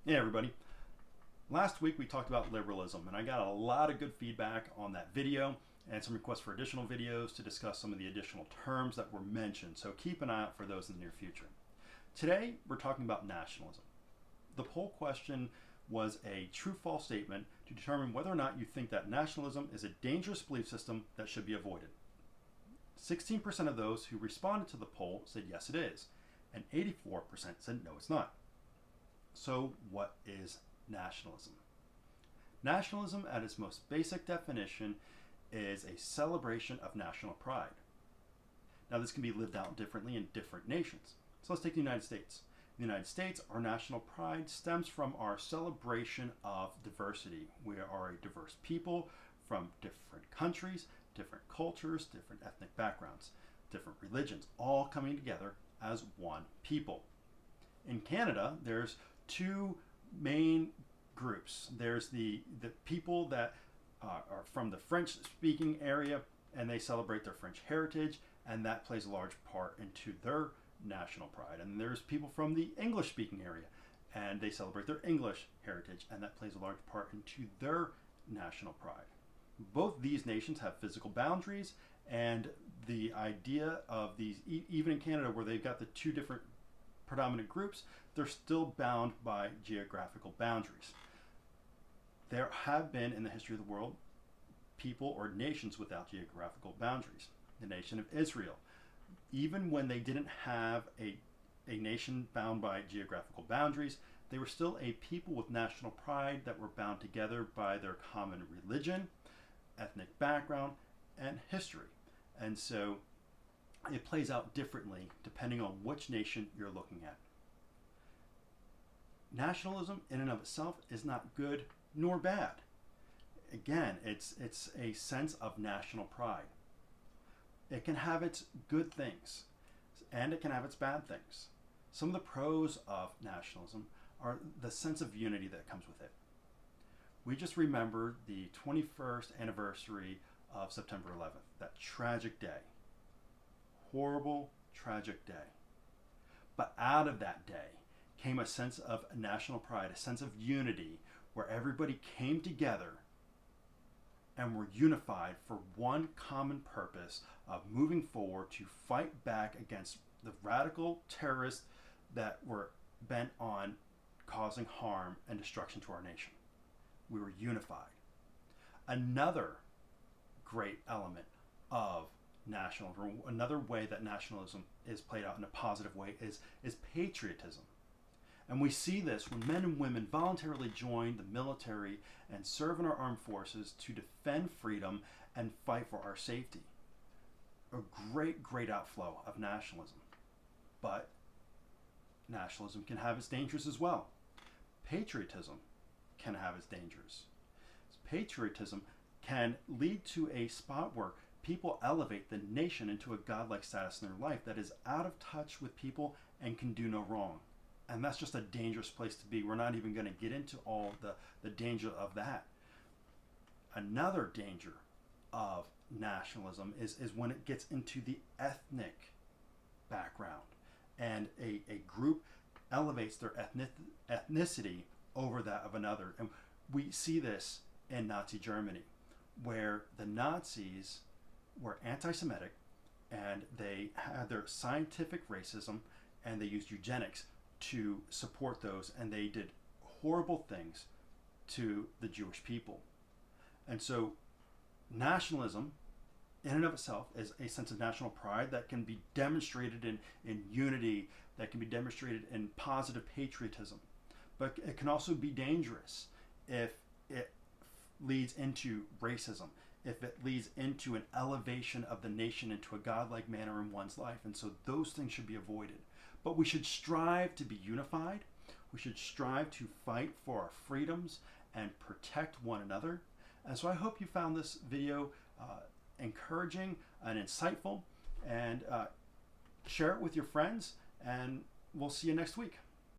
Hey everybody. Last week we talked about liberalism and I got a lot of good feedback on that video and some requests for additional videos to discuss some of the additional terms that were mentioned, so keep an eye out for those in the near future. Today we're talking about nationalism. The poll question was a true-false statement to determine whether or not you think that nationalism is a dangerous belief system that should be avoided. 16% of those who responded to the poll said yes it is, and 84% said no it's not. So what is nationalism? Nationalism, at its most basic definition, is a celebration of national pride. Now this can be lived out differently in different nations. So let's take the United States. In the United States, our national pride stems from our celebration of diversity. We are a diverse people from different countries, different cultures, different ethnic backgrounds, different religions, all coming together as one people. In Canada, there's two main groups. There's the people that are from the French-speaking area, and they celebrate their French heritage, and that plays a large part into their national pride. And there's people from the English-speaking area, and they celebrate their English heritage, and that plays a large part into their national pride. Both these nations have physical boundaries, and the idea of these, even in Canada where they've got the two different predominant groups, they're still bound by geographical boundaries. There have been in the history of the world people or nations without geographical boundaries. The nation of Israel, even when they didn't have a nation bound by geographical boundaries, they were still a people with national pride that were bound together by their common religion, ethnic background, and history. And so it plays out differently depending on which nation you're looking at. Nationalism in and of itself is not good nor bad. Again, it's a sense of national pride. It can have its good things and it can have its bad things. Some of the pros of nationalism are the sense of unity that comes with it. We just remembered the 21st anniversary of September 11th, that tragic day. Horrible, tragic day. But out of that day came a sense of national pride, a sense of unity, where everybody came together and were unified for one common purpose of moving forward to fight back against the radical terrorists that were bent on causing harm and destruction to our nation. We were unified. Another great element of nationalism, another way that nationalism is played out in a positive way, is patriotism. And we see this when men and women voluntarily join the military and serve in our armed forces to defend freedom and fight for our safety. A great outflow of nationalism. But nationalism can have its dangers as well. Patriotism can have its dangers. Patriotism can lead to a spot where people elevate the nation into a godlike status in their life that is out of touch with people and can do no wrong. And that's just a dangerous place to be. We're not even going to get into all the danger of that. Another danger of nationalism is when it gets into the ethnic background and a group elevates their ethnicity over that of another. And we see this in Nazi Germany, where the Nazis were anti-Semitic and they had their scientific racism and they used eugenics to support those, and they did horrible things to the Jewish people. And so nationalism in and of itself is a sense of national pride that can be demonstrated in unity, that can be demonstrated in positive patriotism. But it can also be dangerous if it leads into racism, if it leads into an elevation of the nation into a godlike manner in one's life. And so those things should be avoided. But we should strive to be unified. We should strive to fight for our freedoms and protect one another. And so I hope you found this video encouraging and insightful, and share it with your friends, and we'll see you next week.